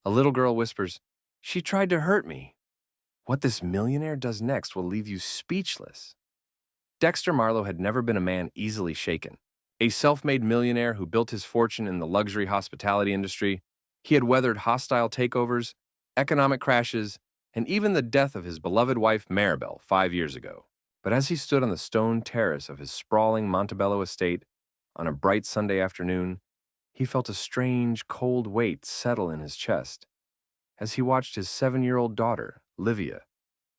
A little girl whispers, "She tried to hurt me." What this millionaire does next will leave you speechless. Dexter Marlowe had never been a man easily shaken. A self-made millionaire who built his fortune in the luxury hospitality industry, he had weathered hostile takeovers, economic crashes, and even the death of his beloved wife Maribel 5 years ago. But as he stood on the stone terrace of his sprawling Montebello estate on a bright Sunday afternoon, he felt a strange, cold weight settle in his chest as he watched his 7-year-old daughter, Livia,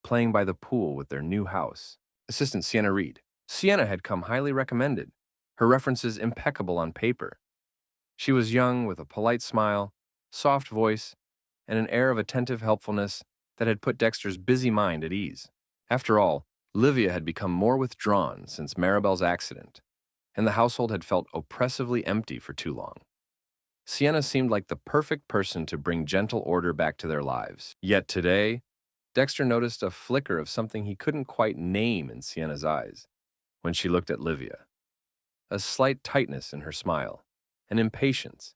playing by the pool with their new house. Assistant Sienna Reed. Sienna had come highly recommended, her references impeccable on paper. She was young, with a polite smile, soft voice, and an air of attentive helpfulness that had put Dexter's busy mind at ease. After all, Livia had become more withdrawn since Maribel's accident, and the household had felt oppressively empty for too long. Sienna seemed like the perfect person to bring gentle order back to their lives. Yet today, Dexter noticed a flicker of something he couldn't quite name in Sienna's eyes when she looked at Livia. A slight tightness in her smile, an impatience,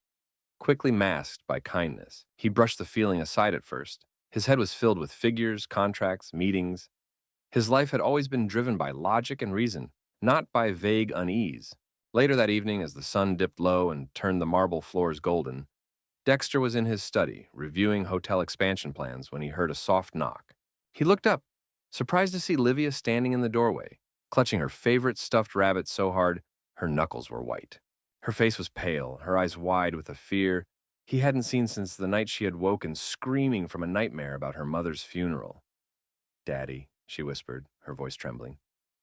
quickly masked by kindness. He brushed the feeling aside at first. His head was filled with figures, contracts, meetings. His life had always been driven by logic and reason, not by vague unease. Later that evening, as the sun dipped low and turned the marble floors golden, Dexter was in his study, reviewing hotel expansion plans when he heard a soft knock. He looked up, surprised to see Livia standing in the doorway, clutching her favorite stuffed rabbit so hard her knuckles were white. Her face was pale, her eyes wide with a fear he hadn't seen since the night she had woken screaming from a nightmare about her mother's funeral. "Daddy," she whispered, her voice trembling.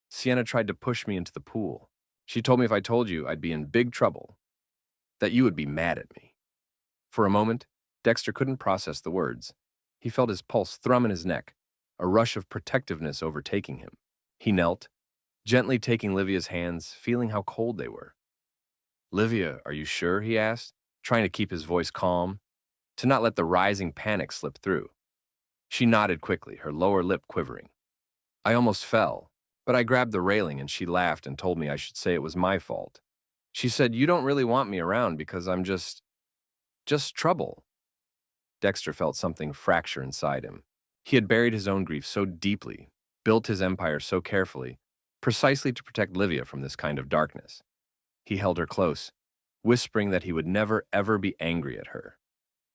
"Sienna tried to push me into the pool. She told me if I told you, I'd be in big trouble, that you would be mad at me." For a moment, Dexter couldn't process the words. He felt his pulse thrum in his neck, a rush of protectiveness overtaking him. He knelt, gently taking Livia's hands, feeling how cold they were. "Livia, are you sure?" he asked, trying to keep his voice calm, to not let the rising panic slip through. She nodded quickly, her lower lip quivering. "I almost fell, but I grabbed the railing and she laughed and told me I should say it was my fault. She said, 'You don't really want me around because I'm just trouble.'" Dexter felt something fracture inside him. He had buried his own grief so deeply, built his empire so carefully, precisely to protect Livia from this kind of darkness. He held her close, whispering that he would never, ever be angry at her,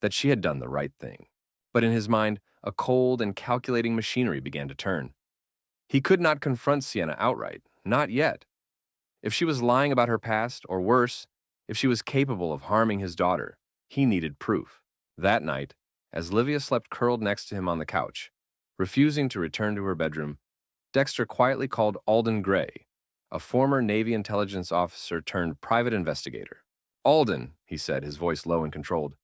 that she had done the right thing. But in his mind, a cold and calculating machinery began to turn. He could not confront Sienna outright, not yet. If she was lying about her past, or worse, if she was capable of harming his daughter, he needed proof. That night, as Livia slept curled next to him on the couch, refusing to return to her bedroom, Dexter quietly called Alden Gray, a former Navy intelligence officer turned private investigator. "Alden," he said, his voice low and controlled,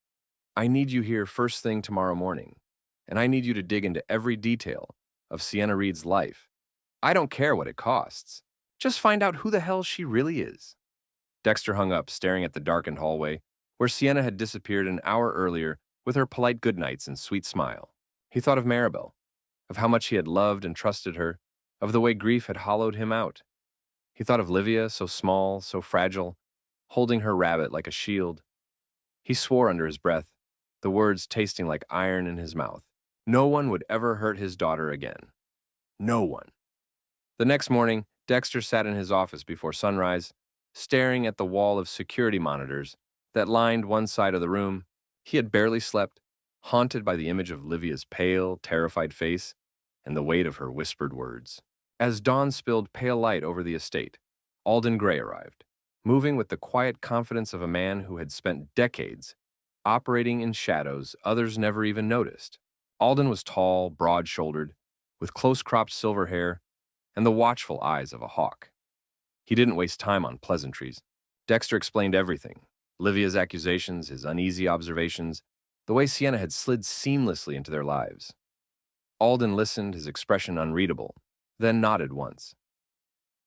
"I need you here first thing tomorrow morning, and I need you to dig into every detail of Sienna Reed's life. I don't care what it costs. Just find out who the hell she really is." Dexter hung up, staring at the darkened hallway, where Sienna had disappeared an hour earlier with her polite goodnights and sweet smile. He thought of Maribel, of how much he had loved and trusted her, of the way grief had hollowed him out. He thought of Livia, so small, so fragile, holding her rabbit like a shield. He swore under his breath, the words tasting like iron in his mouth. No one would ever hurt his daughter again. No one. The next morning, Dexter sat in his office before sunrise, staring at the wall of security monitors that lined one side of the room. He had barely slept, haunted by the image of Livia's pale, terrified face and the weight of her whispered words. As dawn spilled pale light over the estate, Alden Gray arrived, moving with the quiet confidence of a man who had spent decades operating in shadows others never even noticed. Alden was tall, broad-shouldered, with close-cropped silver hair and the watchful eyes of a hawk. He didn't waste time on pleasantries. Dexter explained everything: Livia's accusations, his uneasy observations, the way Sienna had slid seamlessly into their lives. Alden listened, his expression unreadable, then nodded once.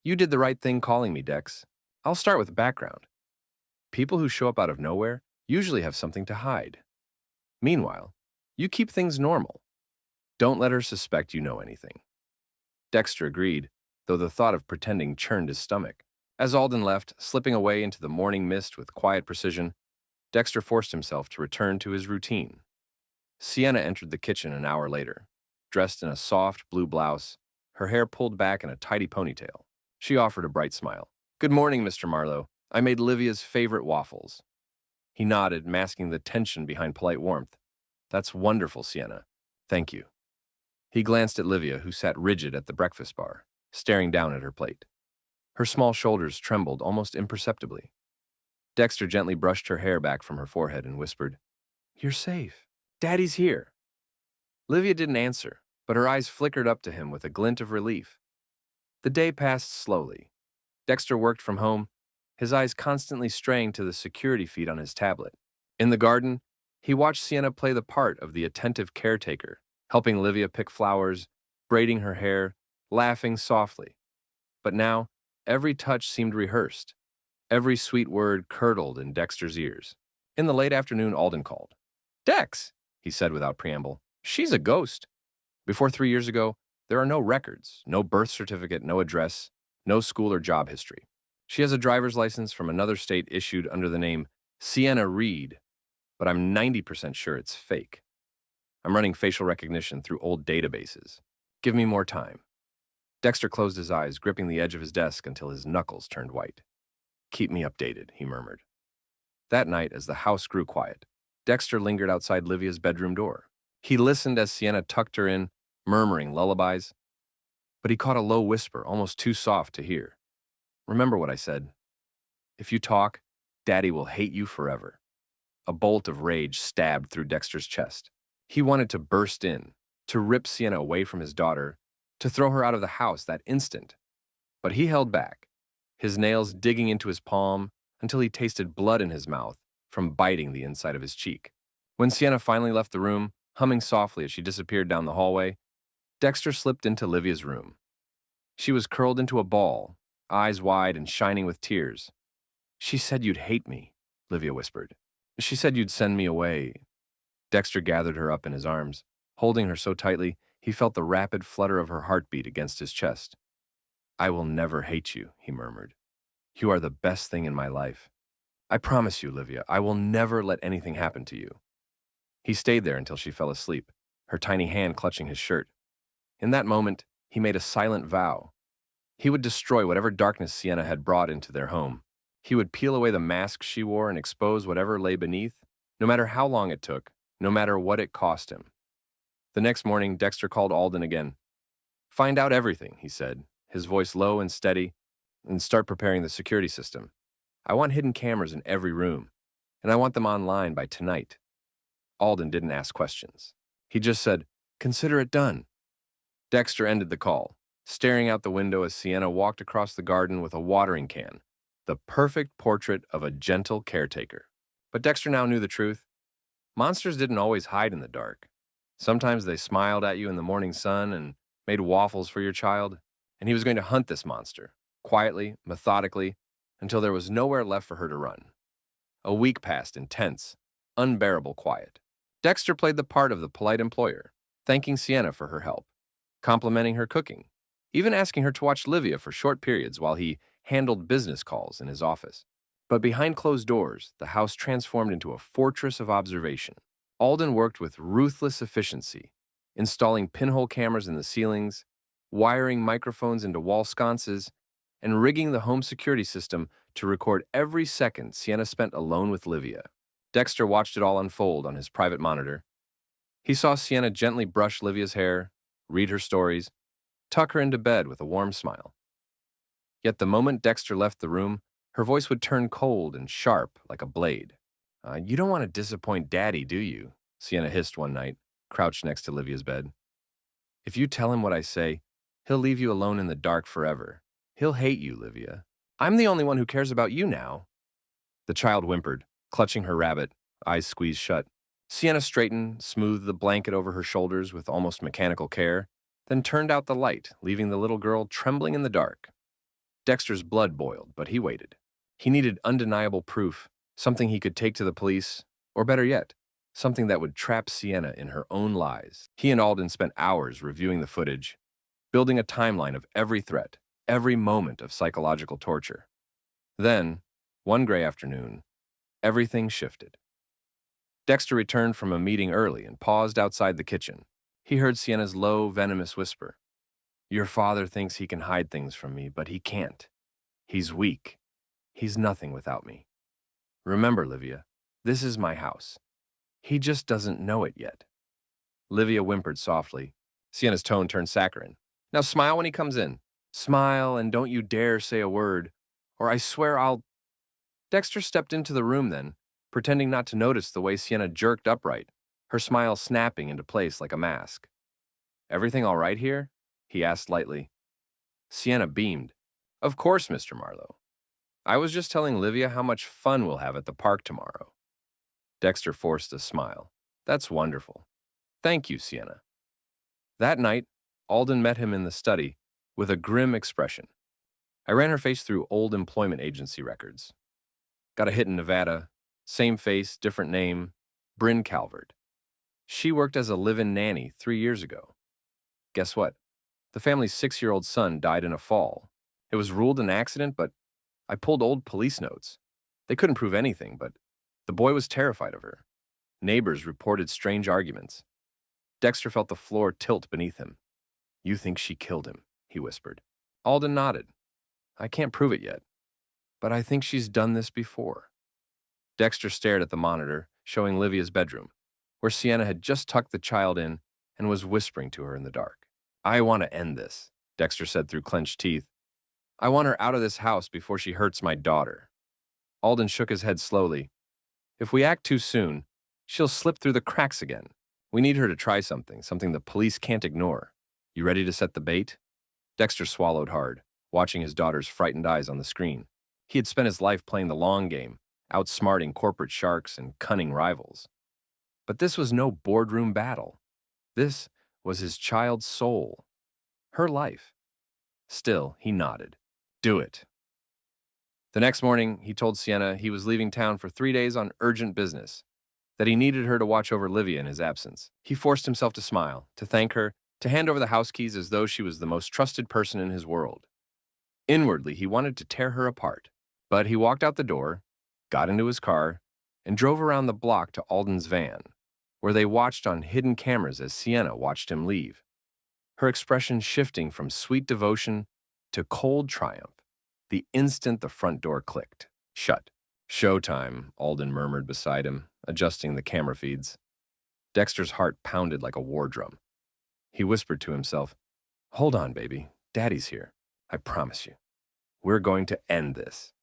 "You did the right thing calling me, Dex. I'll start with background. People who show up out of nowhere usually have something to hide. Meanwhile, you keep things normal. Don't let her suspect you know anything." Dexter agreed, though the thought of pretending churned his stomach. As Alden left, slipping away into the morning mist with quiet precision, Dexter forced himself to return to his routine. Sienna entered the kitchen an hour later, dressed in a soft blue blouse, her hair pulled back in a tidy ponytail. She offered a bright smile. "Good morning, Mr. Marlowe. I made Livia's favorite waffles." He nodded, masking the tension behind polite warmth. "That's wonderful, Sienna. Thank you." He glanced at Livia, who sat rigid at the breakfast bar, staring down at her plate. Her small shoulders trembled almost imperceptibly. Dexter gently brushed her hair back from her forehead and whispered, "You're safe. Daddy's here." Livia didn't answer, but her eyes flickered up to him with a glint of relief. The day passed slowly. Dexter worked from home, his eyes constantly straying to the security feed on his tablet. In the garden, he watched Sienna play the part of the attentive caretaker, helping Livia pick flowers, braiding her hair, laughing softly. But now, every touch seemed rehearsed. Every sweet word curdled in Dexter's ears. In the late afternoon, Alden called. "Dex," he said without preamble, "she's a ghost. Before 3 years ago, there are no records, no birth certificate, no address, no school or job history. She has a driver's license from another state issued under the name Sienna Reed, but I'm 90% sure it's fake. I'm running facial recognition through old databases. Give me more time." Dexter closed his eyes, gripping the edge of his desk until his knuckles turned white. "Keep me updated," he murmured. That night, as the house grew quiet, Dexter lingered outside Livia's bedroom door. He listened as Sienna tucked her in, murmuring lullabies. But he caught a low whisper, almost too soft to hear. "Remember what I said. If you talk, Daddy will hate you forever." A bolt of rage stabbed through Dexter's chest. He wanted to burst in, to rip Sienna away from his daughter, to throw her out of the house that instant. But he held back, his nails digging into his palm until he tasted blood in his mouth from biting the inside of his cheek. When Sienna finally left the room, humming softly as she disappeared down the hallway, Dexter slipped into Livia's room. She was curled into a ball, eyes wide and shining with tears. "She said you'd hate me," Livia whispered. "She said you'd send me away." Dexter gathered her up in his arms. Holding her so tightly, he felt the rapid flutter of her heartbeat against his chest. "I will never hate you," he murmured. "You are the best thing in my life. I promise you, Livia, I will never let anything happen to you." He stayed there until she fell asleep, her tiny hand clutching his shirt. In that moment, he made a silent vow. He would destroy whatever darkness Sienna had brought into their home. He would peel away the mask she wore and expose whatever lay beneath, no matter how long it took, no matter what it cost him. The next morning, Dexter called Alden again. "Find out everything," he said, his voice low and steady, "and start preparing the security system. I want hidden cameras in every room, and I want them online by tonight." Alden didn't ask questions. He just said, "Consider it done." Dexter ended the call, staring out the window as Sienna walked across the garden with a watering can, the perfect portrait of a gentle caretaker. But Dexter now knew the truth. Monsters didn't always hide in the dark. Sometimes they smiled at you in the morning sun and made waffles for your child, and he was going to hunt this monster, quietly, methodically, until there was nowhere left for her to run. A week passed in tense, unbearable quiet. Dexter played the part of the polite employer, thanking Sienna for her help, complimenting her cooking, even asking her to watch Livia for short periods while he handled business calls in his office. But behind closed doors, the house transformed into a fortress of observation. Alden worked with ruthless efficiency, installing pinhole cameras in the ceilings, wiring microphones into wall sconces, and rigging the home security system to record every second Sienna spent alone with Livia. Dexter watched it all unfold on his private monitor. He saw Sienna gently brush Livia's hair, read her stories, tuck her into bed with a warm smile. Yet the moment Dexter left the room, her voice would turn cold and sharp like a blade. "You don't want to disappoint Daddy, do you?" Sienna hissed one night, crouched next to Livia's bed. "If you tell him what I say, he'll leave you alone in the dark forever. He'll hate you, Livia. I'm the only one who cares about you now." The child whimpered, clutching her rabbit, eyes squeezed shut. Sienna straightened, smoothed the blanket over her shoulders with almost mechanical care, then turned out the light, leaving the little girl trembling in the dark. Dexter's blood boiled, but he waited. He needed undeniable proof, something he could take to the police, or better yet, something that would trap Sienna in her own lies. He and Alden spent hours reviewing the footage, building a timeline of every threat, every moment of psychological torture. Then, one gray afternoon, everything shifted. Dexter returned from a meeting early and paused outside the kitchen. He heard Sienna's low, venomous whisper. Your father thinks he can hide things from me, but he can't. He's weak. He's nothing without me. Remember, Livia, this is my house. He just doesn't know it yet. Livia whimpered softly. Sienna's tone turned saccharine. Now smile when he comes in. Smile and don't you dare say a word, or I swear I'll... Dexter stepped into the room then, pretending not to notice the way Sienna jerked upright, her smile snapping into place like a mask. Everything all right here? He asked lightly. Sienna beamed. Of course, Mr. Marlowe. I was just telling Livia how much fun we'll have at the park tomorrow. Dexter forced a smile. That's wonderful. Thank you, Sienna. That night, Alden met him in the study with a grim expression. I ran her face through old employment agency records. Got a hit in Nevada. Same face, different name. Bryn Calvert. She worked as a live-in nanny 3 years ago. Guess what? The family's 6-year-old son died in a fall. It was ruled an accident, but I pulled old police notes. They couldn't prove anything, but the boy was terrified of her. Neighbors reported strange arguments. Dexter felt the floor tilt beneath him. You think she killed him, he whispered. Alden nodded. I can't prove it yet, but I think she's done this before. Dexter stared at the monitor, showing Livia's bedroom, where Sienna had just tucked the child in and was whispering to her in the dark. I want to end this, Dexter said through clenched teeth. I want her out of this house before she hurts my daughter. Alden shook his head slowly. If we act too soon, she'll slip through the cracks again. We need her to try something the police can't ignore. You ready to set the bait? Dexter swallowed hard, watching his daughter's frightened eyes on the screen. He had spent his life playing the long game, outsmarting corporate sharks and cunning rivals. But this was no boardroom battle. This was his child's soul, her life. Still, he nodded. Do it. The next morning, he told Sienna he was leaving town for 3 days on urgent business, that he needed her to watch over Livia in his absence. He forced himself to smile, to thank her, to hand over the house keys as though she was the most trusted person in his world. Inwardly, he wanted to tear her apart, but he walked out the door, got into his car, and drove around the block to Alden's van, where they watched on hidden cameras as Sienna watched him leave, her expression shifting from sweet devotion to cold triumph the instant the front door clicked. Shut. Showtime, Alden murmured beside him, adjusting the camera feeds. Dexter's heart pounded like a war drum. He whispered to himself, Hold on, baby. Daddy's here. I promise you. We're going to end this.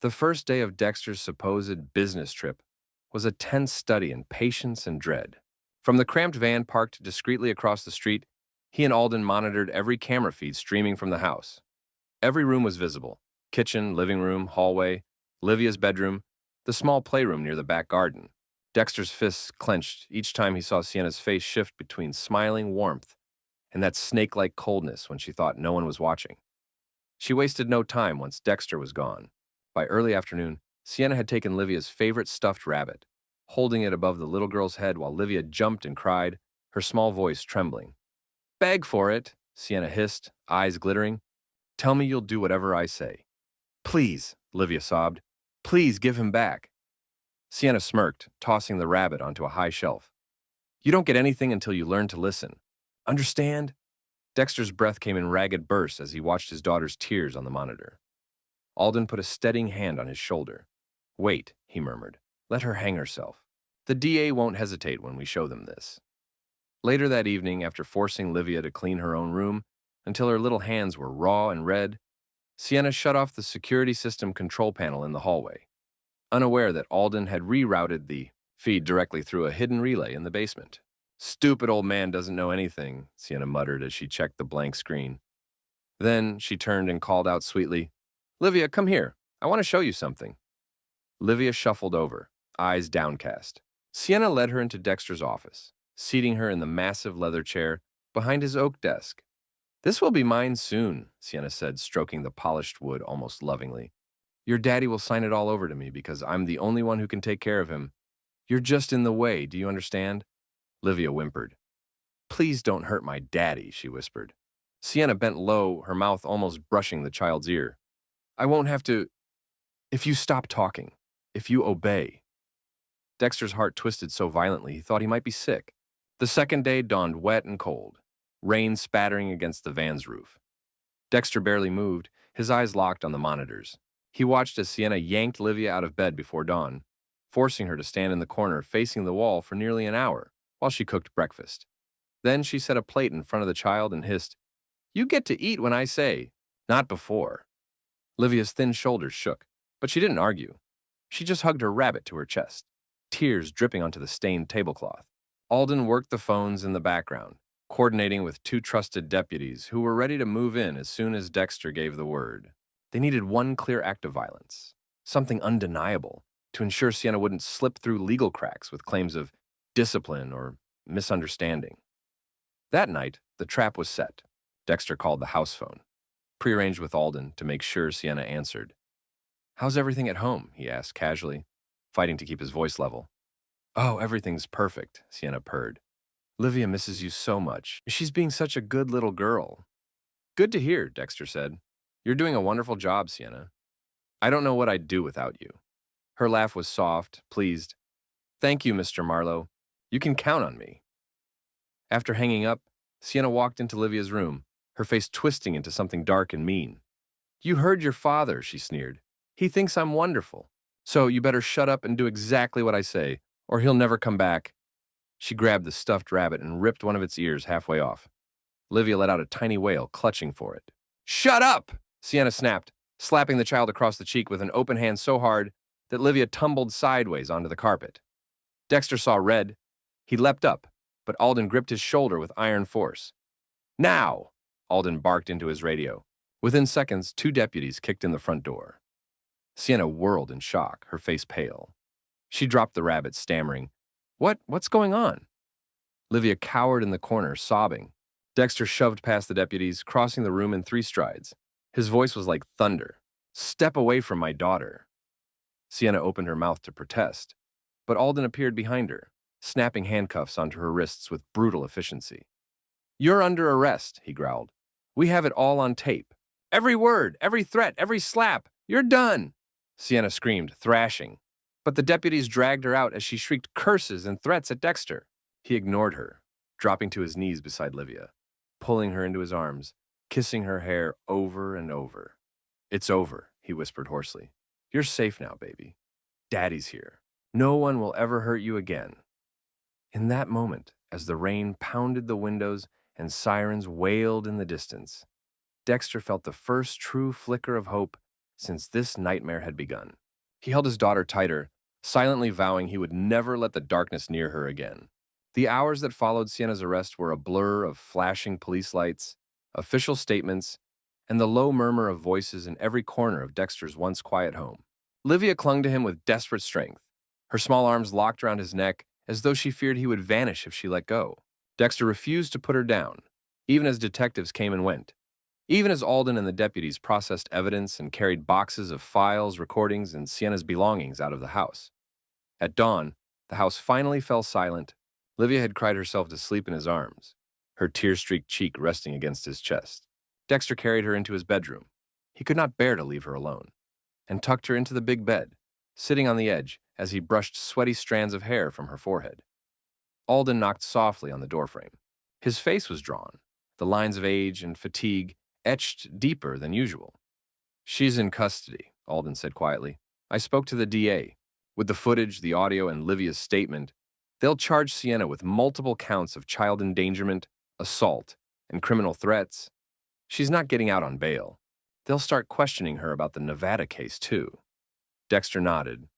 The first day of Dexter's supposed business trip was a tense study in patience and dread. From the cramped van parked discreetly across the street, he and Alden monitored every camera feed streaming from the house. Every room was visible. Kitchen, living room, hallway, Livia's bedroom, the small playroom near the back garden. Dexter's fists clenched each time he saw Sienna's face shift between smiling warmth and that snake-like coldness when she thought no one was watching. She wasted no time once Dexter was gone. By early afternoon, Sienna had taken Livia's favorite stuffed rabbit, holding it above the little girl's head while Livia jumped and cried, her small voice trembling. Beg for it, Sienna hissed, eyes glittering. Tell me you'll do whatever I say. Please, Livia sobbed. Please give him back. Sienna smirked, tossing the rabbit onto a high shelf. You don't get anything until you learn to listen. Understand? Dexter's breath came in ragged bursts as he watched his daughter's tears on the monitor. Alden put a steadying hand on his shoulder. Wait, he murmured. Let her hang herself. The DA won't hesitate when we show them this. Later that evening, after forcing Livia to clean her own room until her little hands were raw and red, Sienna shut off the security system control panel in the hallway, unaware that Alden had rerouted the feed directly through a hidden relay in the basement. Stupid old man doesn't know anything, Sienna muttered as she checked the blank screen. Then she turned and called out sweetly, Livia, come here. I want to show you something. Livia shuffled over, eyes downcast. Sienna led her into Dexter's office, seating her in the massive leather chair behind his oak desk. This will be mine soon, Sienna said, stroking the polished wood almost lovingly. Your daddy will sign it all over to me because I'm the only one who can take care of him. You're just in the way, do you understand? Livia whimpered. Please don't hurt my daddy, she whispered. Sienna bent low, her mouth almost brushing the child's ear. I won't have to... If you stop talking, if you obey. Dexter's heart twisted so violently he thought he might be sick. The second day dawned wet and cold, rain spattering against the van's roof. Dexter barely moved, his eyes locked on the monitors. He watched as Sienna yanked Livia out of bed before dawn, forcing her to stand in the corner facing the wall for nearly an hour while she cooked breakfast. Then she set a plate in front of the child and hissed, "You get to eat when I say, not before." Livia's thin shoulders shook, but she didn't argue. She just hugged her rabbit to her chest, tears dripping onto the stained tablecloth. Alden worked the phones in the background, coordinating with two trusted deputies who were ready to move in as soon as Dexter gave the word. They needed one clear act of violence, something undeniable, to ensure Sienna wouldn't slip through legal cracks with claims of discipline or misunderstanding. That night, the trap was set. Dexter called the house phone, prearranged with Alden to make sure Sienna answered. "How's everything at home?" he asked casually, fighting to keep his voice level. "Oh, everything's perfect," Sienna purred. "Livia misses you so much. She's being such a good little girl." "Good to hear," Dexter said. "You're doing a wonderful job, Sienna. I don't know what I'd do without you." Her laugh was soft, pleased. "Thank you, Mr. Marlowe. You can count on me." After hanging up, Sienna walked into Livia's room, her face twisting into something dark and mean. "You heard your father," she sneered. "He thinks I'm wonderful. So you better shut up and do exactly what I say, or he'll never come back." She grabbed the stuffed rabbit and ripped one of its ears halfway off. Livia let out a tiny wail, clutching for it. "Shut up!" Sienna snapped, slapping the child across the cheek with an open hand so hard that Livia tumbled sideways onto the carpet. Dexter saw red. He leapt up, but Alden gripped his shoulder with iron force. "Now!" Alden barked into his radio. Within seconds, two deputies kicked in the front door. Sienna whirled in shock, her face pale. She dropped the rabbit, stammering, What's going on?" Livia cowered in the corner, sobbing. Dexter shoved past the deputies, crossing the room in 3 strides. His voice was like thunder. "Step away from my daughter." Sienna opened her mouth to protest, but Alden appeared behind her, snapping handcuffs onto her wrists with brutal efficiency. "You're under arrest," he growled. "We have it all on tape. Every word, every threat, every slap. You're done!" Sienna screamed, thrashing. But the deputies dragged her out as she shrieked curses and threats at Dexter. He ignored her, dropping to his knees beside Livia, pulling her into his arms, kissing her hair over and over. "It's over," he whispered hoarsely. "You're safe now, baby. Daddy's here. No one will ever hurt you again." In that moment, as the rain pounded the windows and sirens wailed in the distance, Dexter felt the first true flicker of hope since this nightmare had begun. He held his daughter tighter, silently vowing he would never let the darkness near her again. The hours that followed Sienna's arrest were a blur of flashing police lights, official statements, and the low murmur of voices in every corner of Dexter's once quiet home. Livia clung to him with desperate strength, her small arms locked around his neck as though she feared he would vanish if she let go. Dexter refused to put her down, even as detectives came and went. Even as Alden and the deputies processed evidence and carried boxes of files, recordings, and Sienna's belongings out of the house. At dawn, the house finally fell silent. Livia had cried herself to sleep in his arms, her tear-streaked cheek resting against his chest. Dexter carried her into his bedroom. He could not bear to leave her alone, and tucked her into the big bed, sitting on the edge as he brushed sweaty strands of hair from her forehead. Alden knocked softly on the doorframe. His face was drawn, the lines of age and fatigue etched deeper than usual. "She's in custody," Alden said quietly. "I spoke to the DA. With the footage, the audio, and Livia's statement, they'll charge Sienna with multiple counts of child endangerment, assault, and criminal threats. She's not getting out on bail. They'll start questioning her about the Nevada case, too." Dexter nodded,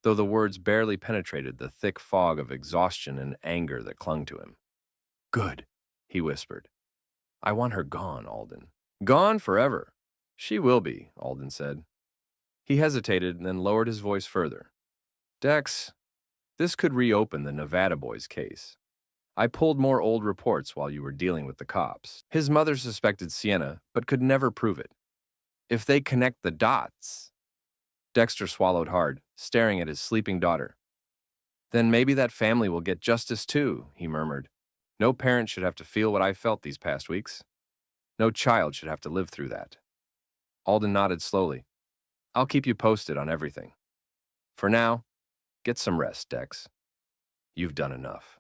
though the words barely penetrated the thick fog of exhaustion and anger that clung to him. "Good," he whispered. "I want her gone, Alden." "Gone forever." "She will be," Alden said. He hesitated and then lowered his voice further. "Dex, this could reopen the Nevada boy's case. I pulled more old reports while you were dealing with the cops. His mother suspected Sienna, but could never prove it. If they connect the dots..." Dexter swallowed hard, staring at his sleeping daughter. "Then maybe that family will get justice too," he murmured. "No parent should have to feel what I felt these past weeks. No child should have to live through that." Alden nodded slowly. "I'll keep you posted on everything. For now, Get some rest, Dex. You've done enough.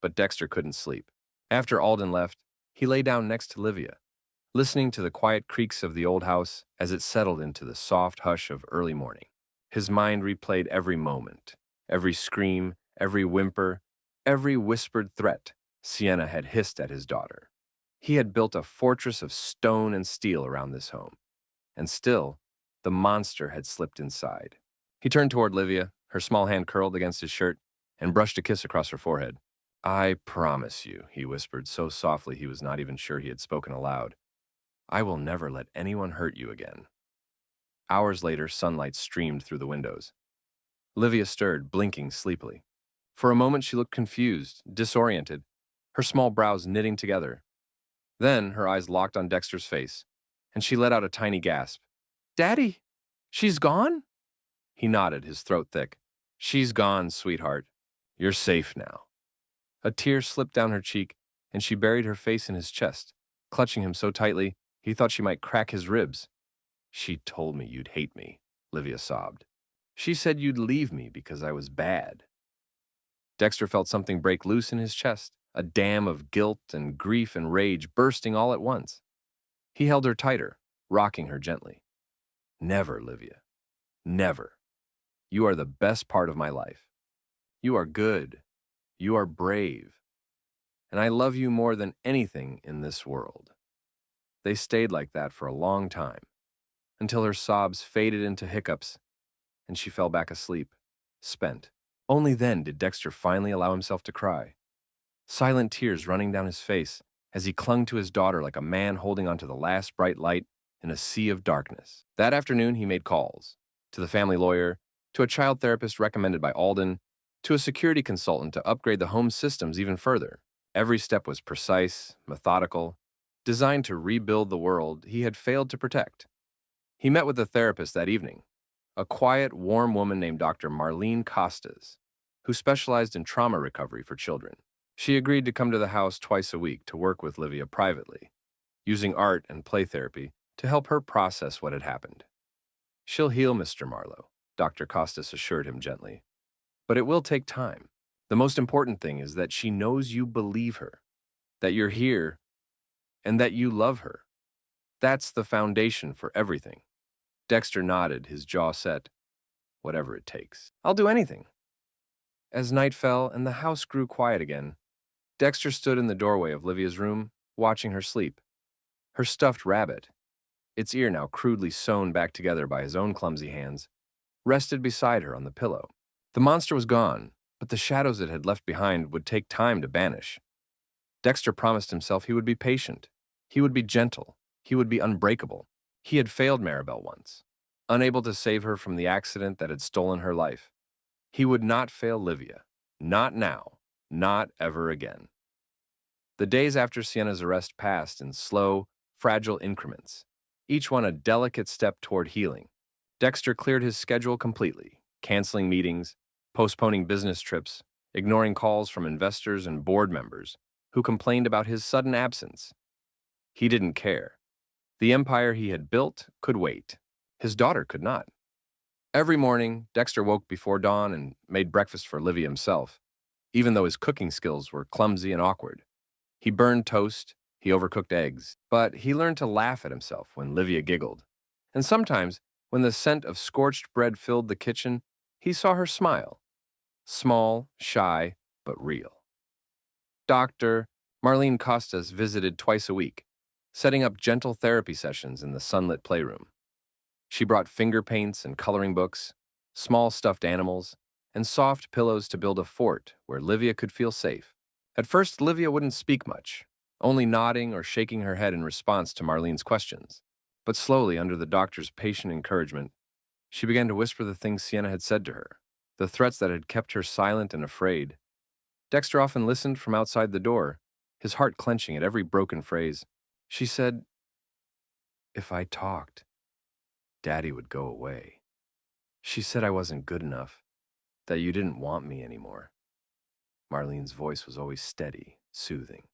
But Dexter couldn't sleep. After Alden left, he lay down next to Livia, listening to the quiet creaks of the old house as it settled into the soft hush of early morning. His mind replayed every moment, every scream, every whimper, every whispered threat Sienna had hissed at his daughter. He had built a fortress of stone and steel around this home, and still, the monster had slipped inside. He turned toward Livia, her small hand curled against his shirt, and brushed a kiss across her forehead. I promise you, he whispered so softly he was not even sure he had spoken aloud, I will never let anyone hurt you again. Hours later, sunlight streamed through the windows. Livia stirred, blinking sleepily. For a moment, she looked confused, disoriented, her small brows knitting together. Then, her eyes locked on Dexter's face, and she let out a tiny gasp. Daddy, she's gone? He nodded, his throat thick. She's gone, sweetheart. You're safe now. A tear slipped down her cheek, and she buried her face in his chest, clutching him so tightly he thought she might crack his ribs. She told me you'd hate me, Livia sobbed. She said you'd leave me because I was bad. Dexter felt something break loose in his chest, a dam of guilt and grief and rage bursting all at once. He held her tighter, rocking her gently. Never, Livia. Never. You are the best part of my life. You are good. You are brave. And I love you more than anything in this world. They stayed like that for a long time, until her sobs faded into hiccups and she fell back asleep, spent. Only then did Dexter finally allow himself to cry, silent tears running down his face as he clung to his daughter like a man holding onto the last bright light in a sea of darkness. That afternoon, he made calls to the family lawyer, to a child therapist recommended by Alden, to a security consultant to upgrade the home systems even further. Every step was precise, methodical, designed to rebuild the world he had failed to protect. He met with a therapist that evening, a quiet, warm woman named Dr. Marlene Costas, who specialized in trauma recovery for children. She agreed to come to the house twice a week to work with Livia privately, using art and play therapy to help her process what had happened. She'll heal, Mr. Marlowe, Dr. Costas assured him gently. But it will take time. The most important thing is that she knows you believe her, that you're here, and that you love her. That's the foundation for everything. Dexter nodded, his jaw set. Whatever it takes. I'll do anything. As night fell and the house grew quiet again, Dexter stood in the doorway of Livia's room, watching her sleep. Her stuffed rabbit, its ear now crudely sewn back together by his own clumsy hands, rested beside her on the pillow. The monster was gone, but the shadows it had left behind would take time to banish. Dexter promised himself he would be patient. He would be gentle. He would be unbreakable. He had failed Maribel once, unable to save her from the accident that had stolen her life. He would not fail Livia. Not now. Not ever again. The days after Sienna's arrest passed in slow, fragile increments, each one a delicate step toward healing. Dexter cleared his schedule completely, canceling meetings, postponing business trips, ignoring calls from investors and board members who complained about his sudden absence. He didn't care. The empire he had built could wait. His daughter could not. Every morning, Dexter woke before dawn and made breakfast for Livia himself, even though his cooking skills were clumsy and awkward. He burned toast, he overcooked eggs, but he learned to laugh at himself when Livia giggled. And sometimes, when the scent of scorched bread filled the kitchen, he saw her smile. Small, shy, but real. Dr. Marlene Costas visited twice a week, setting up gentle therapy sessions in the sunlit playroom. She brought finger paints and coloring books, small stuffed animals, and soft pillows to build a fort where Livia could feel safe. At first, Livia wouldn't speak much, only nodding or shaking her head in response to Marlene's questions. But slowly, under the doctor's patient encouragement, she began to whisper the things Sienna had said to her, the threats that had kept her silent and afraid. Dexter often listened from outside the door, his heart clenching at every broken phrase. She said, "If I talked, Daddy would go away. She said I wasn't good enough, that you didn't want me anymore." Marlene's voice was always steady, soothing.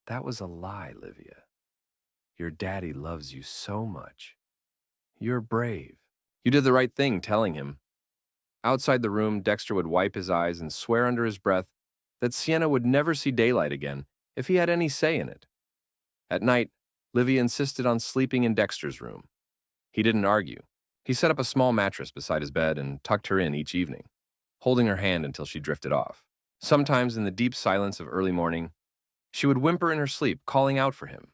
"That was a lie, Livia. Your daddy loves you so much. You're brave. You did the right thing telling him." Outside the room, Dexter would wipe his eyes and swear under his breath that Sienna would never see daylight again if he had any say in it. At night, Livia insisted on sleeping in Dexter's room. He didn't argue. He set up a small mattress beside his bed and tucked her in each evening, holding her hand until she drifted off. Sometimes, in the deep silence of early morning, she would whimper in her sleep, calling out for him,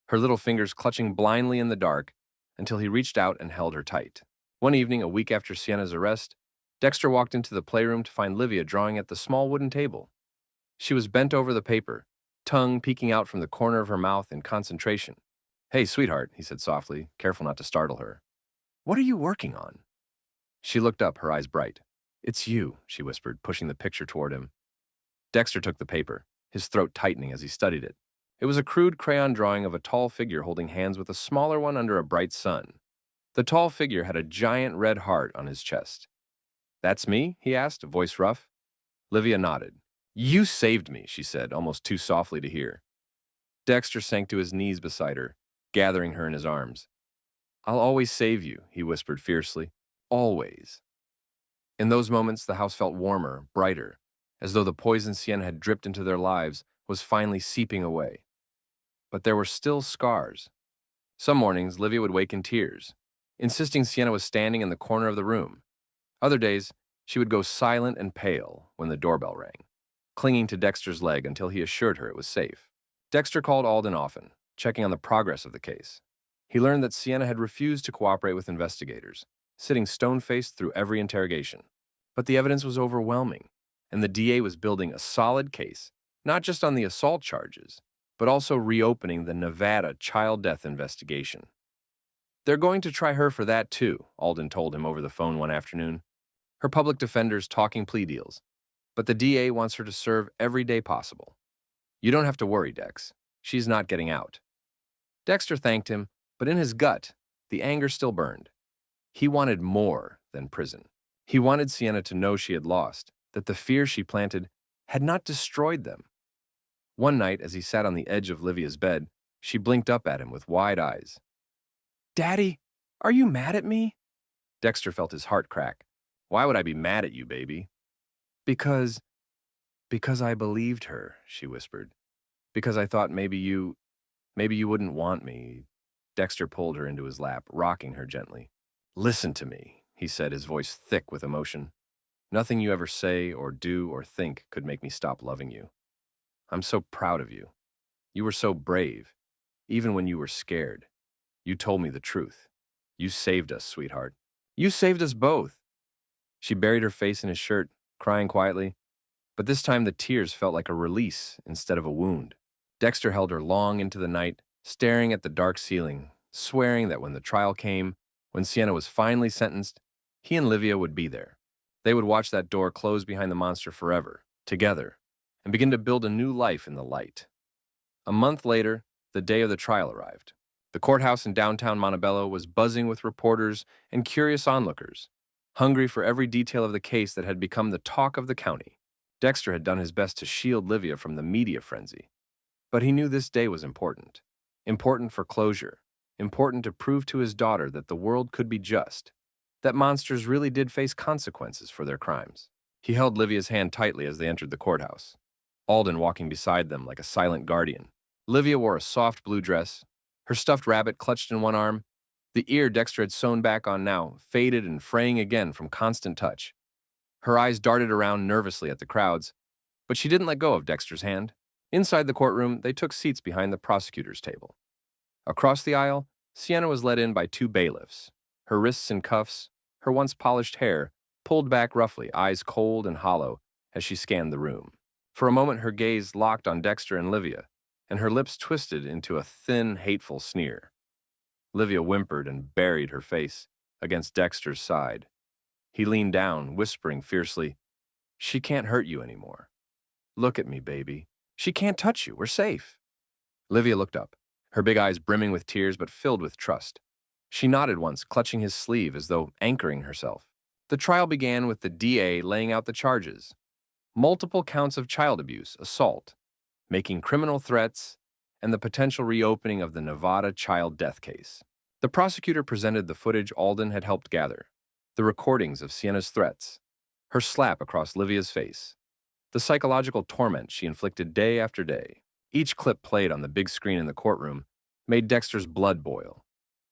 her little fingers clutching blindly in the dark until he reached out and held her tight. One evening, a week after Sienna's arrest, Dexter walked into the playroom to find Livia drawing at the small wooden table. She was bent over the paper, tongue peeking out from the corner of her mouth in concentration. "Hey, sweetheart," he said softly, careful not to startle her. "What are you working on?" She looked up, her eyes bright. "It's you," she whispered, pushing the picture toward him. Dexter took the paper, his throat tightening as he studied it. It was a crude crayon drawing of a tall figure holding hands with a smaller one under a bright sun. The tall figure had a giant red heart on his chest. "That's me?" he asked, voice rough. Livia nodded. "You saved me," she said, almost too softly to hear. Dexter sank to his knees beside her, gathering her in his arms. "I'll always save you," he whispered fiercely. "Always." In those moments, the house felt warmer, brighter, as though the poison Sienna had dripped into their lives was finally seeping away. But there were still scars. Some mornings, Livia would wake in tears, insisting Sienna was standing in the corner of the room. Other days, she would go silent and pale when the doorbell rang, clinging to Dexter's leg until he assured her it was safe. Dexter called Alden often, checking on the progress of the case. He learned that Sienna had refused to cooperate with investigators, sitting stone-faced through every interrogation. But the evidence was overwhelming, and the DA was building a solid case, not just on the assault charges, but also reopening the Nevada child death investigation. "They're going to try her for that too," Alden told him over the phone one afternoon. "Her public defender's talking plea deals, but the DA wants her to serve every day possible. You don't have to worry, Dex. She's not getting out." Dexter thanked him, but in his gut, the anger still burned. He wanted more than prison. He wanted Sienna to know she had lost, that the fear she planted had not destroyed them. One night, as he sat on the edge of Livia's bed, she blinked up at him with wide eyes. "Daddy, are you mad at me?" Dexter felt his heart crack. "Why would I be mad at you, baby?" Because I believed her," she whispered. "Because I thought maybe you wouldn't want me." Dexter pulled her into his lap, rocking her gently. "Listen to me," he said, his voice thick with emotion. "Nothing you ever say or do or think could make me stop loving you. I'm so proud of you. You were so brave, even when you were scared. You told me the truth. You saved us, sweetheart. You saved us both." She buried her face in his shirt, crying quietly, but this time the tears felt like a release instead of a wound. Dexter held her long into the night, staring at the dark ceiling, swearing that when the trial came, when Sienna was finally sentenced, he and Livia would be there. They would watch that door close behind the monster forever, together, and begin to build a new life in the light. A month later, the day of the trial arrived. The courthouse in downtown Montebello was buzzing with reporters and curious onlookers, hungry for every detail of the case that had become the talk of the county. Dexter had done his best to shield Livia from the media frenzy, but he knew this day was important. Important for closure, important to prove to his daughter that the world could be just, that monsters really did face consequences for their crimes. He held Livia's hand tightly as they entered the courthouse, Alden walking beside them like a silent guardian. Livia wore a soft blue dress, her stuffed rabbit clutched in one arm. The ear Dexter had sewn back on now, faded and fraying again from constant touch. Her eyes darted around nervously at the crowds, but she didn't let go of Dexter's hand. Inside the courtroom, they took seats behind the prosecutor's table. Across the aisle, Sienna was led in by two bailiffs, her wrists in cuffs, her once polished hair pulled back roughly, eyes cold and hollow as she scanned the room. For a moment, her gaze locked on Dexter and Livia, and her lips twisted into a thin, hateful sneer. Livia whimpered and buried her face against Dexter's side. He leaned down, whispering fiercely, "She can't hurt you anymore. Look at me, baby. She can't touch you. We're safe." Livia looked up, her big eyes brimming with tears but filled with trust. She nodded once, clutching his sleeve as though anchoring herself. The trial began with the DA laying out the charges. Multiple counts of child abuse, assault, making criminal threats, and the potential reopening of the Nevada child death case. The prosecutor presented the footage Alden had helped gather, the recordings of Sienna's threats, her slap across Livia's face, the psychological torment she inflicted day after day. Each clip played on the big screen in the courtroom made Dexter's blood boil,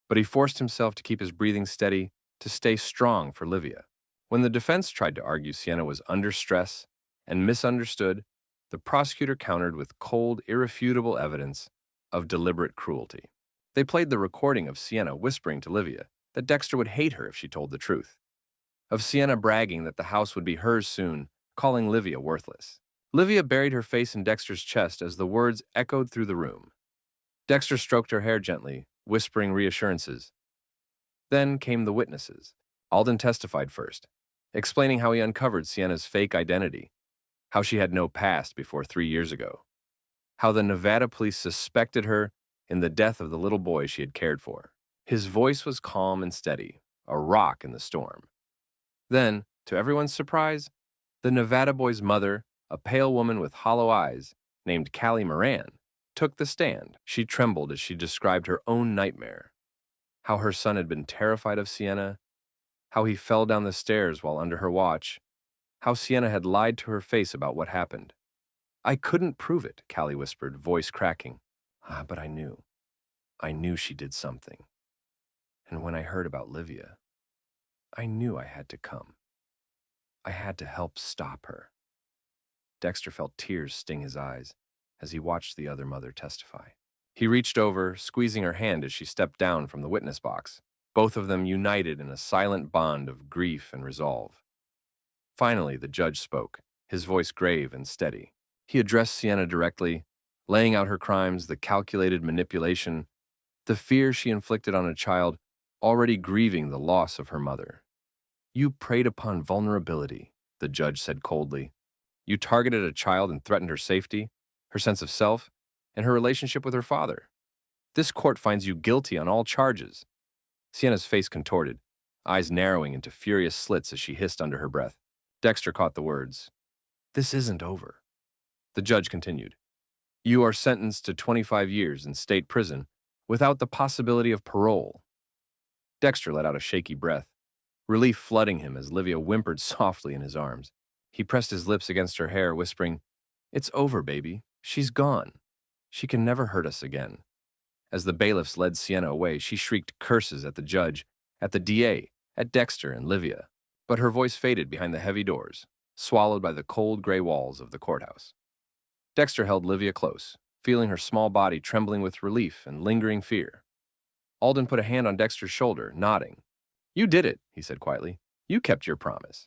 but he forced himself to keep his breathing steady, to stay strong for Livia. When the defense tried to argue Sienna was under stress and misunderstood, the prosecutor countered with cold, irrefutable evidence of deliberate cruelty. They played the recording of Sienna whispering to Livia that Dexter would hate her if she told the truth, of Sienna bragging that the house would be hers soon, calling Livia worthless. Livia buried her face in Dexter's chest as the words echoed through the room. Dexter stroked her hair gently, whispering reassurances. Then came the witnesses. Alden testified first, explaining how he uncovered Sienna's fake identity, how she had no past before 3 years ago, how the Nevada police suspected her in the death of the little boy she had cared for. His voice was calm and steady, a rock in the storm. Then, to everyone's surprise, the Nevada boy's mother, a pale woman with hollow eyes, named Callie Moran, took the stand. She trembled as she described her own nightmare, how her son had been terrified of Sienna, how he fell down the stairs while under her watch, how Sienna had lied to her face about what happened. "I couldn't prove it," Callie whispered, voice cracking. But I knew. I knew she did something. And when I heard about Livia, I knew I had to come. I had to help stop her." Dexter felt tears sting his eyes as he watched the other mother testify. He reached over, squeezing her hand as she stepped down from the witness box, both of them united in a silent bond of grief and resolve. Finally, the judge spoke, his voice grave and steady. He addressed Sienna directly, laying out her crimes, the calculated manipulation, the fear she inflicted on a child already grieving the loss of her mother. "You preyed upon vulnerability," the judge said coldly. "You targeted a child and threatened her safety, her sense of self, and her relationship with her father. This court finds you guilty on all charges." Sienna's face contorted, eyes narrowing into furious slits as she hissed under her breath. Dexter caught the words. "This isn't over." The judge continued. "You are sentenced to 25 years in state prison without the possibility of parole." Dexter let out a shaky breath, relief flooding him as Livia whimpered softly in his arms. He pressed his lips against her hair, whispering, "It's over, baby. She's gone. She can never hurt us again." As the bailiffs led Sienna away, she shrieked curses at the judge, at the DA, at Dexter and Livia. But her voice faded behind the heavy doors, swallowed by the cold gray walls of the courthouse. Dexter held Livia close, feeling her small body trembling with relief and lingering fear. Alden put a hand on Dexter's shoulder, nodding. "You did it," he said quietly. "You kept your promise."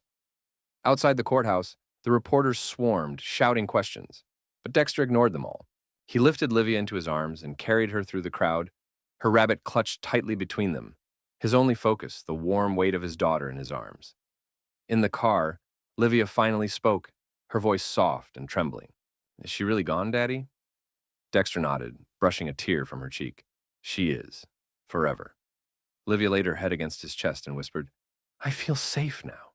Outside the courthouse, the reporters swarmed, shouting questions, but Dexter ignored them all. He lifted Livia into his arms and carried her through the crowd, her rabbit clutched tightly between them, his only focus the warm weight of his daughter in his arms. In the car, Livia finally spoke, her voice soft and trembling. "Is she really gone, Daddy?" Dexter nodded, brushing a tear from her cheek. "She is. Forever." Livia laid her head against his chest and whispered, "I feel safe now."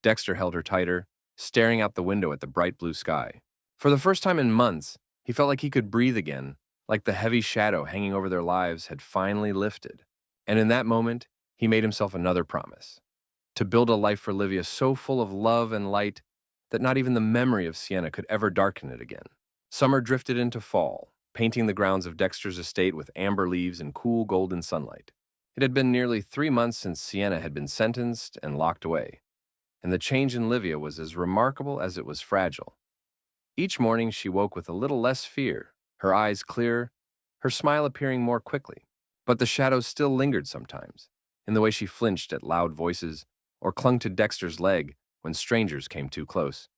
Dexter held her tighter, staring out the window at the bright blue sky. For the first time in months, he felt like he could breathe again, like the heavy shadow hanging over their lives had finally lifted. And in that moment, he made himself another promise: to build a life for Livia so full of love and light that not even the memory of Sienna could ever darken it again. Summer drifted into fall, painting the grounds of Dexter's estate with amber leaves and cool golden sunlight. It had been nearly 3 months since Sienna had been sentenced and locked away, and the change in Livia was as remarkable as it was fragile. Each morning she woke with a little less fear, her eyes clearer, her smile appearing more quickly. But the shadows still lingered sometimes, in the way she flinched at loud voices or clung to Dexter's leg when strangers came too close.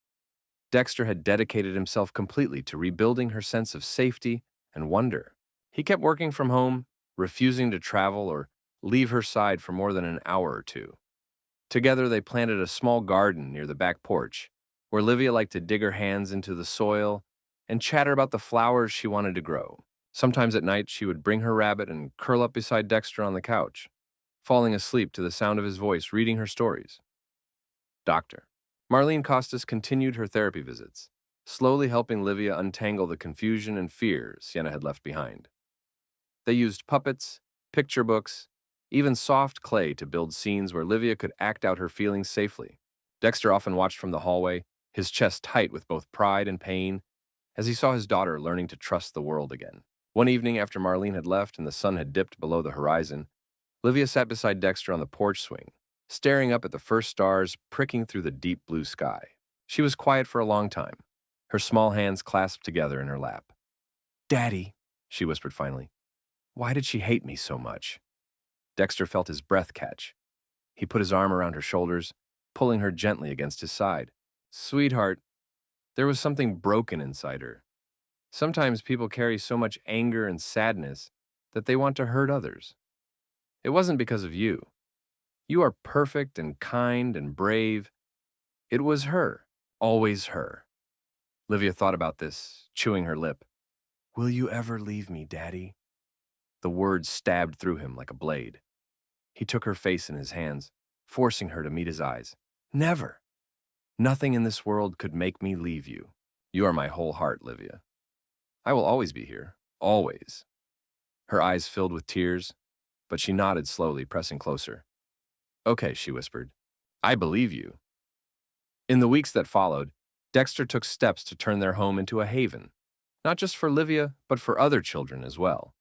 Dexter had dedicated himself completely to rebuilding her sense of safety and wonder. He kept working from home, refusing to travel or leave her side for more than an hour or two. Together they planted a small garden near the back porch, where Livia liked to dig her hands into the soil and chatter about the flowers she wanted to grow. Sometimes at night she would bring her rabbit and curl up beside Dexter on the couch, falling asleep to the sound of his voice reading her stories. Doctor. Marlene Costas continued her therapy visits, slowly helping Livia untangle the confusion and fear Sienna had left behind. They used puppets, picture books, even soft clay to build scenes where Livia could act out her feelings safely. Dexter often watched from the hallway, his chest tight with both pride and pain, as he saw his daughter learning to trust the world again. One evening after Marlene had left and the sun had dipped below the horizon, Livia sat beside Dexter on the porch swing, staring up at the first stars pricking through the deep blue sky. She was quiet for a long time, her small hands clasped together in her lap. "Daddy," she whispered finally, "why did she hate me so much?" Dexter felt his breath catch. He put his arm around her shoulders, pulling her gently against his side. "Sweetheart," there was something broken inside her. Sometimes people carry so much anger and sadness that they want to hurt others. It wasn't because of you. You are perfect and kind and brave. It was her, always her. Livia thought about this, chewing her lip. "Will you ever leave me, Daddy?" The words stabbed through him like a blade. He took her face in his hands, forcing her to meet his eyes. "Never. Nothing in this world could make me leave you. You are my whole heart, Livia. I will always be here, always." Her eyes filled with tears, but she nodded slowly, pressing closer. "Okay," she whispered. "I believe you." In the weeks that followed, Dexter took steps to turn their home into a haven, not just for Livia, but for other children as well.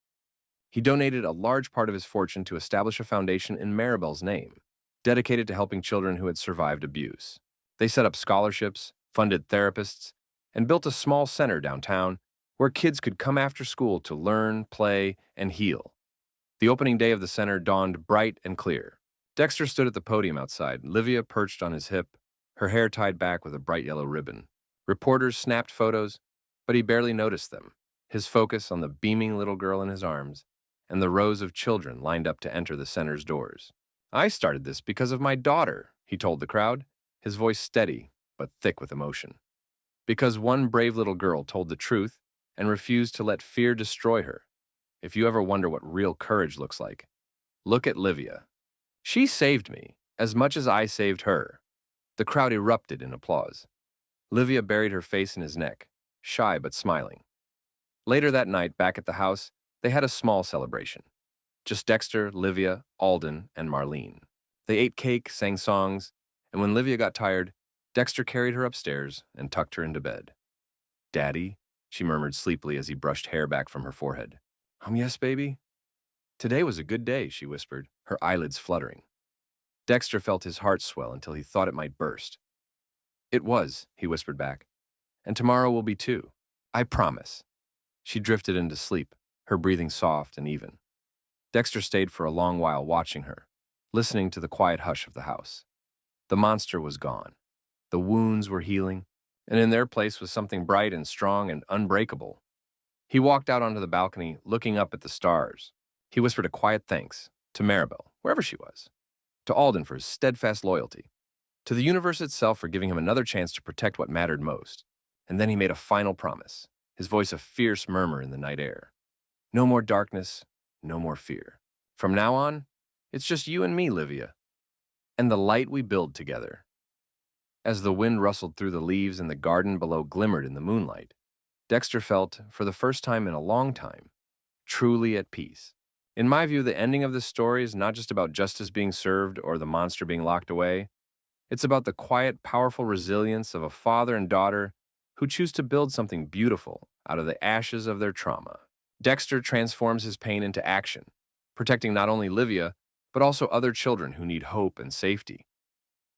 He donated a large part of his fortune to establish a foundation in Maribel's name, dedicated to helping children who had survived abuse. They set up scholarships, funded therapists, and built a small center downtown where kids could come after school to learn, play, and heal. The opening day of the center dawned bright and clear. Dexter stood at the podium outside, Livia perched on his hip, her hair tied back with a bright yellow ribbon. Reporters snapped photos, but he barely noticed them, his focus on the beaming little girl in his arms and the rows of children lined up to enter the center's doors. "I started this because of my daughter," he told the crowd, his voice steady but thick with emotion. "Because one brave little girl told the truth and refused to let fear destroy her. If you ever wonder what real courage looks like, look at Livia. She saved me as much as I saved her." The crowd erupted in applause. Livia buried her face in his neck, shy but smiling. Later that night, back at the house, they had a small celebration. Just Dexter, Livia, Alden, and Marlene. They ate cake, sang songs, and when Livia got tired, Dexter carried her upstairs and tucked her into bed. "Daddy," she murmured sleepily as he brushed hair back from her forehead. Yes, baby?" "Today was a good day," she whispered, her eyelids fluttering. Dexter felt his heart swell until he thought it might burst. "It was," he whispered back. "And tomorrow will be too. I promise." She drifted into sleep, her breathing soft and even. Dexter stayed for a long while watching her, listening to the quiet hush of the house. The monster was gone. The wounds were healing, and in their place was something bright and strong and unbreakable. He walked out onto the balcony, looking up at the stars. He whispered a quiet thanks to Maribel, wherever she was, to Alden for his steadfast loyalty, to the universe itself for giving him another chance to protect what mattered most. And then he made a final promise, his voice a fierce murmur in the night air. "No more darkness, no more fear. From now on, it's just you and me, Livia, and the light we build together." As the wind rustled through the leaves and the garden below glimmered in the moonlight, Dexter felt, for the first time in a long time, truly at peace. In my view, the ending of this story is not just about justice being served or the monster being locked away. It's about the quiet, powerful resilience of a father and daughter who choose to build something beautiful out of the ashes of their trauma. Dexter transforms his pain into action, protecting not only Livia, but also other children who need hope and safety.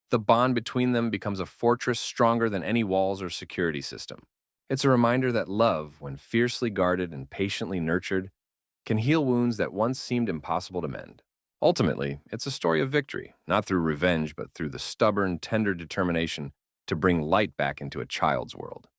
The bond between them becomes a fortress stronger than any walls or security system. It's a reminder that love, when fiercely guarded and patiently nurtured, can heal wounds that once seemed impossible to mend. Ultimately, it's a story of victory, not through revenge, but through the stubborn, tender determination to bring light back into a child's world.